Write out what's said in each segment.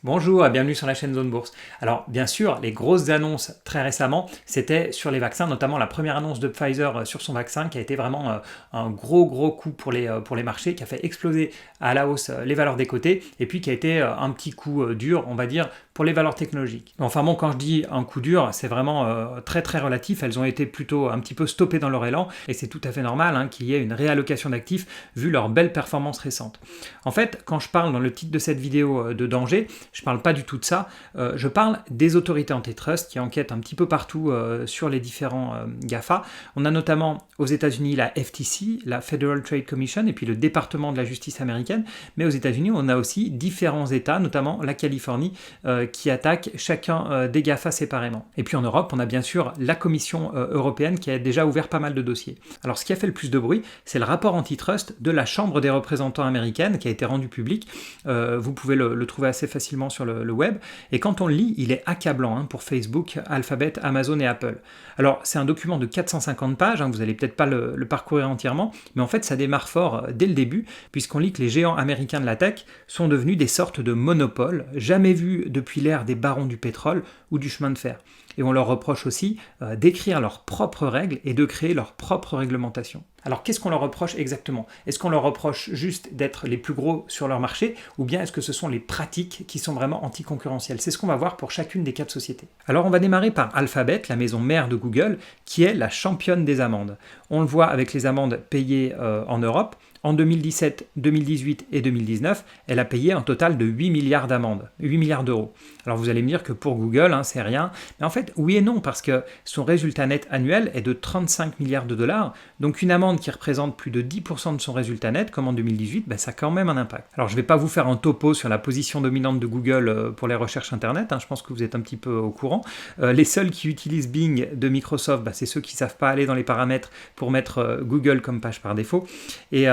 Bonjour et bienvenue sur la chaîne Zone Bourse. Alors bien sûr, les grosses annonces très récemment, c'était sur les vaccins, notamment la première annonce de Pfizer sur son vaccin qui a été vraiment un gros coup pour les marchés, qui a fait exploser à la hausse les valeurs des cotés et puis qui a été un petit coup dur, on va dire, pour les valeurs technologiques. Enfin bon, quand je dis un coup dur, c'est vraiment très relatif. Elles ont été plutôt un petit peu stoppées dans leur élan et c'est tout à fait normal qu'il y ait une réallocation d'actifs vu leur belle performance récente. En fait, quand je parle dans le titre de cette vidéo de danger, je ne parle pas du tout de ça, je parle des autorités antitrust qui enquêtent un petit peu partout sur les différents GAFA. On a notamment aux États-Unis la FTC, la Federal Trade Commission, et puis le département de la justice américaine, mais aux États-Unis on a aussi différents États, notamment la Californie, qui attaquent chacun des GAFA séparément. Et puis en Europe, on a bien sûr la Commission européenne qui a déjà ouvert pas mal de dossiers. Alors ce qui a fait le plus de bruit, c'est le rapport antitrust de la Chambre des représentants américaine qui a été rendu public. Vous pouvez le trouver assez facilement sur le web. Et quand on le lit, il est accablant pour Facebook, Alphabet, Amazon et Apple. Alors c'est un document de 450 pages, vous n'allez peut-être pas le parcourir entièrement, mais en fait ça démarre fort dès le début, puisqu'on lit que les géants américains de la tech sont devenus des sortes de monopoles, jamais vus depuis l'ère des barons du pétrole ou du chemin de fer. Et on leur reproche aussi d'écrire leurs propres règles et de créer leur propre réglementation. Alors qu'est-ce qu'on leur reproche exactement? Est-ce qu'on leur reproche juste d'être les plus gros sur leur marché, ou bien est-ce que ce sont les pratiques qui sont vraiment anticoncurrentielles? C'est ce qu'on va voir pour chacune des 4 sociétés. Alors on va démarrer par Alphabet, la maison mère de Google, qui est la championne des amendes. On le voit avec les amendes payées en Europe. En 2017, 2018 et 2019, elle a payé un total de 8 milliards d'amendes, 8 milliards d'euros. Alors vous allez me dire que pour Google, c'est rien. Mais en fait, oui et non, parce que son résultat net annuel est de 35 milliards de dollars. Donc une amende qui représente plus de 10% de son résultat net, comme en 2018, ça a quand même un impact. Alors je ne vais pas vous faire un topo sur la position dominante de Google pour les recherches Internet. Je pense que vous êtes un petit peu au courant. Les seuls qui utilisent Bing de Microsoft, c'est ceux qui ne savent pas aller dans les paramètres pour mettre Google comme page par défaut. Et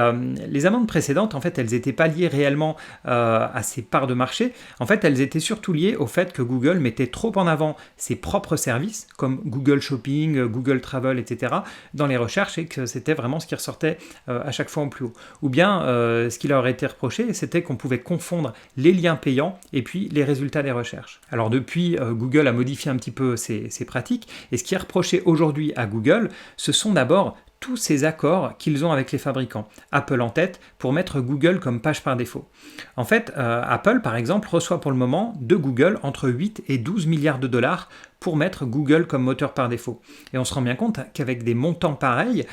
les amendes précédentes, en fait, elles n'étaient pas liées réellement à ses parts de marché. En fait, elles étaient surtout liées au fait que Google mettait trop en avant ses propres services, comme Google Shopping, Google Travel, etc., dans les recherches, et que c'était vraiment ce qui ressortait à chaque fois au plus haut. Ou bien, ce qui leur a été reproché, c'était qu'on pouvait confondre les liens payants et puis les résultats des recherches. Alors depuis, Google a modifié un petit peu ses pratiques, et ce qui est reproché aujourd'hui à Google, ce sont d'abord tous ces accords qu'ils ont avec les fabricants, Apple en tête, pour mettre Google comme page par défaut. En fait, Apple, par exemple, reçoit pour le moment de Google entre 8 et 12 milliards de dollars pour mettre Google comme moteur par défaut. Et on se rend bien compte qu'avec des montants pareils,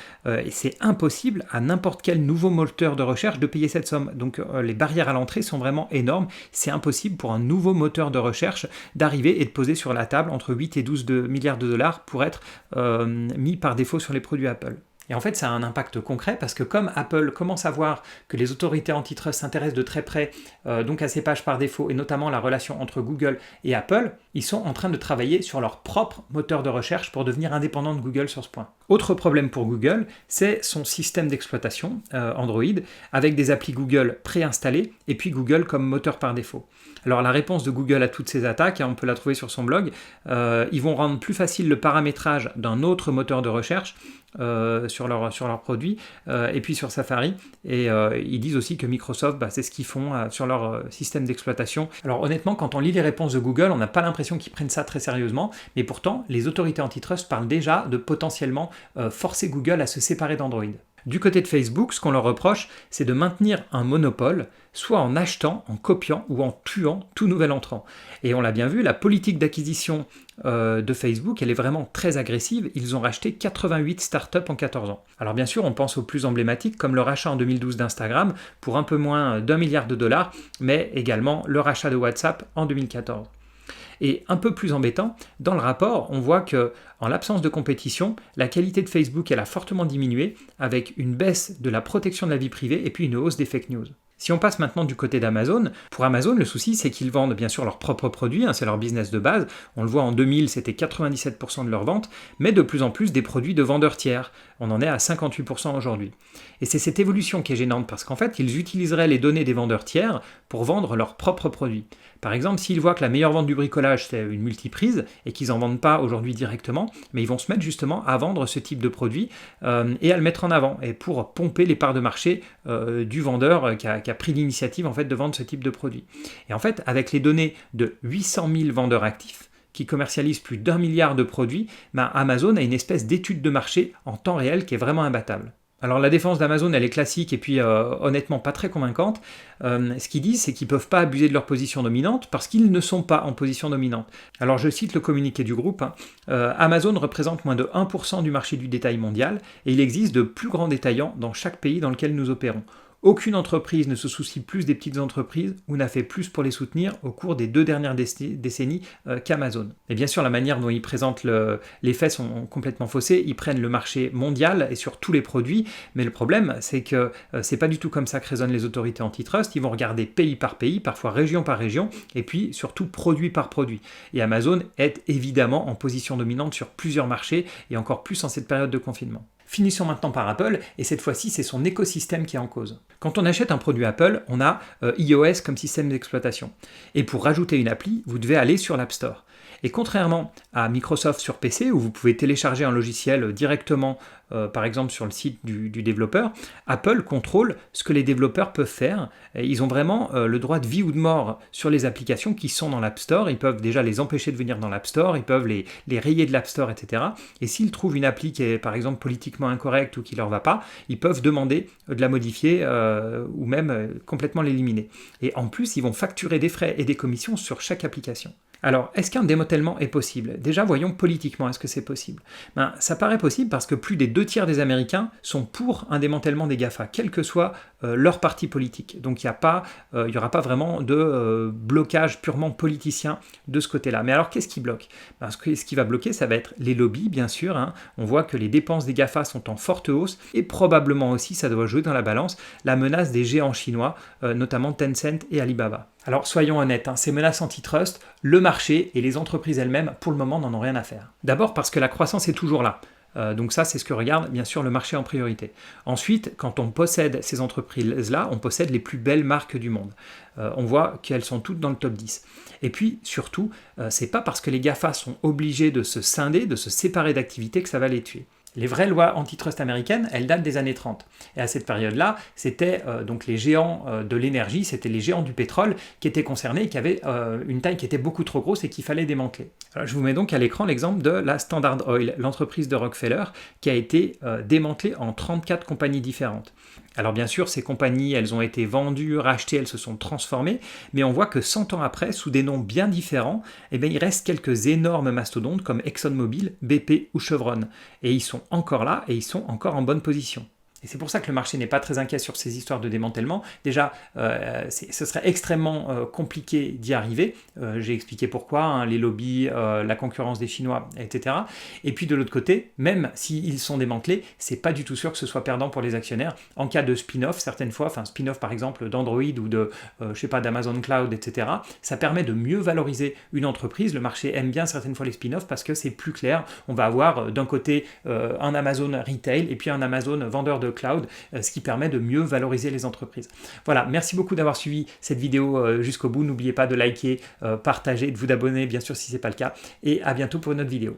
c'est impossible à n'importe quel nouveau moteur de recherche de payer cette somme. Donc les barrières à l'entrée sont vraiment énormes. C'est impossible pour un nouveau moteur de recherche d'arriver et de poser sur la table entre 8 et 12 milliards de dollars pour être mis par défaut sur les produits Apple. Et en fait, ça a un impact concret parce que comme Apple commence à voir que les autorités antitrust s'intéressent de très près donc à ces pages par défaut et notamment la relation entre Google et Apple, ils sont en train de travailler sur leur propre moteur de recherche pour devenir indépendant de Google sur ce point. Autre problème pour Google, c'est son système d'exploitation Android avec des applis Google préinstallées et puis Google comme moteur par défaut. Alors la réponse de Google à toutes ces attaques, on peut la trouver sur son blog, ils vont rendre plus facile le paramétrage d'un autre moteur de recherche sur leurs produits et puis sur Safari, et ils disent aussi que Microsoft, c'est ce qu'ils font sur leur système d'exploitation. Alors honnêtement, quand on lit les réponses de Google, on n'a pas l'impression qu'ils prennent ça très sérieusement, mais pourtant les autorités antitrust parlent déjà de potentiellement forcer Google à se séparer d'Android. Du côté de Facebook, ce qu'on leur reproche, c'est de maintenir un monopole, soit en achetant, en copiant ou en tuant tout nouvel entrant. Et on l'a bien vu, la politique d'acquisition de Facebook, elle est vraiment très agressive. Ils ont racheté 88 startups en 14 ans. Alors bien sûr, on pense aux plus emblématiques, comme le rachat en 2012 d'Instagram pour un peu moins d'1 milliard de dollars, mais également le rachat de WhatsApp en 2014. Et un peu plus embêtant, dans le rapport, on voit que, en l'absence de compétition, la qualité de Facebook elle a fortement diminué, avec une baisse de la protection de la vie privée et puis une hausse des fake news. Si on passe maintenant du côté d'Amazon, pour Amazon, le souci c'est qu'ils vendent bien sûr leurs propres produits, c'est leur business de base. On le voit en 2000, c'était 97% de leurs ventes, mais de plus en plus des produits de vendeurs tiers, On en est à 58% aujourd'hui. Et c'est cette évolution qui est gênante parce qu'en fait, ils utiliseraient les données des vendeurs tiers pour vendre leurs propres produits. Par exemple, s'ils voient que la meilleure vente du bricolage, c'est une multiprise et qu'ils n'en vendent pas aujourd'hui directement, mais ils vont se mettre justement à vendre ce type de produit et à le mettre en avant et pour pomper les parts de marché du vendeur qui a pris l'initiative en fait, de vendre ce type de produit. Et en fait, avec les données de 800 000 vendeurs actifs, qui commercialisent plus d'1 milliard de produits, Amazon a une espèce d'étude de marché en temps réel qui est vraiment imbattable. Alors la défense d'Amazon, elle est classique et puis honnêtement pas très convaincante. Ce qu'ils disent, c'est qu'ils ne peuvent pas abuser de leur position dominante parce qu'ils ne sont pas en position dominante. Alors je cite le communiqué du groupe. Amazon représente moins de 1% du marché du détail mondial et il existe de plus grands détaillants dans chaque pays dans lequel nous opérons. Aucune entreprise ne se soucie plus des petites entreprises ou n'a fait plus pour les soutenir au cours des 2 dernières décennies qu'Amazon. Et bien sûr, la manière dont ils présentent les faits sont complètement faussés. Ils prennent le marché mondial et sur tous les produits, mais le problème, c'est que c'est pas du tout comme ça que raisonnent les autorités antitrust. Ils vont regarder pays par pays, parfois région par région, et puis surtout produit par produit. Et Amazon est évidemment en position dominante sur plusieurs marchés, et encore plus en cette période de confinement. Finissons maintenant par Apple, et cette fois-ci, c'est son écosystème qui est en cause. Quand on achète un produit Apple, on a iOS comme système d'exploitation. Et pour rajouter une appli, vous devez aller sur l'App Store. Et contrairement à Microsoft sur PC, où vous pouvez télécharger un logiciel directement, par exemple sur le site du développeur, Apple contrôle ce que les développeurs peuvent faire. Et ils ont vraiment le droit de vie ou de mort sur les applications qui sont dans l'App Store. Ils peuvent déjà les empêcher de venir dans l'App Store, ils peuvent les rayer de l'App Store, etc. Et s'ils trouvent une appli qui est par exemple politiquement incorrecte ou qui ne leur va pas, ils peuvent demander de la modifier ou même complètement l'éliminer. Et en plus, ils vont facturer des frais et des commissions sur chaque application. Alors, est-ce qu'un démantèlement est possible? Déjà, voyons politiquement, est-ce que c'est possible? Ça paraît possible parce que plus des 2 tiers des Américains sont pour un démantèlement des GAFA, quel que soit leur parti politique. Donc, il n'y aura pas vraiment de blocage purement politicien de ce côté-là. Mais alors, qu'est-ce qui bloque? Ce qui va bloquer, ça va être les lobbies, bien sûr. On voit que les dépenses des GAFA sont en forte hausse et probablement aussi, ça doit jouer dans la balance, la menace des géants chinois, notamment Tencent et Alibaba. Alors soyons honnêtes, ces menaces antitrust, le marché et les entreprises elles-mêmes, pour le moment, n'en ont rien à faire. D'abord parce que la croissance est toujours là. Donc ça, c'est ce que regarde bien sûr le marché en priorité. Ensuite, quand on possède ces entreprises-là, on possède les plus belles marques du monde. On voit qu'elles sont toutes dans le top 10. Et puis surtout, c'est pas parce que les GAFA sont obligés de se scinder, de se séparer d'activités que ça va les tuer. Les vraies lois antitrust américaines, elles datent des années 30. Et à cette période-là, c'était donc les géants de l'énergie, c'était les géants du pétrole qui étaient concernés et qui avaient une taille qui était beaucoup trop grosse et qu'il fallait démanteler. Alors, je vous mets donc à l'écran l'exemple de la Standard Oil, l'entreprise de Rockefeller, qui a été démantelée en 34 compagnies différentes. Alors bien sûr, ces compagnies, elles ont été vendues, rachetées, elles se sont transformées, mais on voit que 100 ans après, sous des noms bien différents, il reste quelques énormes mastodontes comme ExxonMobil, BP ou Chevron. Et ils sont encore là et ils sont encore en bonne position. Et c'est pour ça que le marché n'est pas très inquiet sur ces histoires de démantèlement. Déjà, ce serait extrêmement compliqué d'y arriver. J'ai expliqué pourquoi, les lobbies, la concurrence des Chinois, etc. Et puis de l'autre côté, même s'ils sont démantelés, c'est pas du tout sûr que ce soit perdant pour les actionnaires. En cas de spin-off, certaines fois, spin-off par exemple d'Android ou de, d'Amazon Cloud, etc., ça permet de mieux valoriser une entreprise. Le marché aime bien certaines fois les spin-offs parce que c'est plus clair. On va avoir d'un côté un Amazon Retail et puis un Amazon vendeur de cloud, ce qui permet de mieux valoriser les entreprises. Voilà, merci beaucoup d'avoir suivi cette vidéo jusqu'au bout. N'oubliez pas de liker, partager, de vous abonner bien sûr si ce n'est pas le cas. Et à bientôt pour une autre vidéo.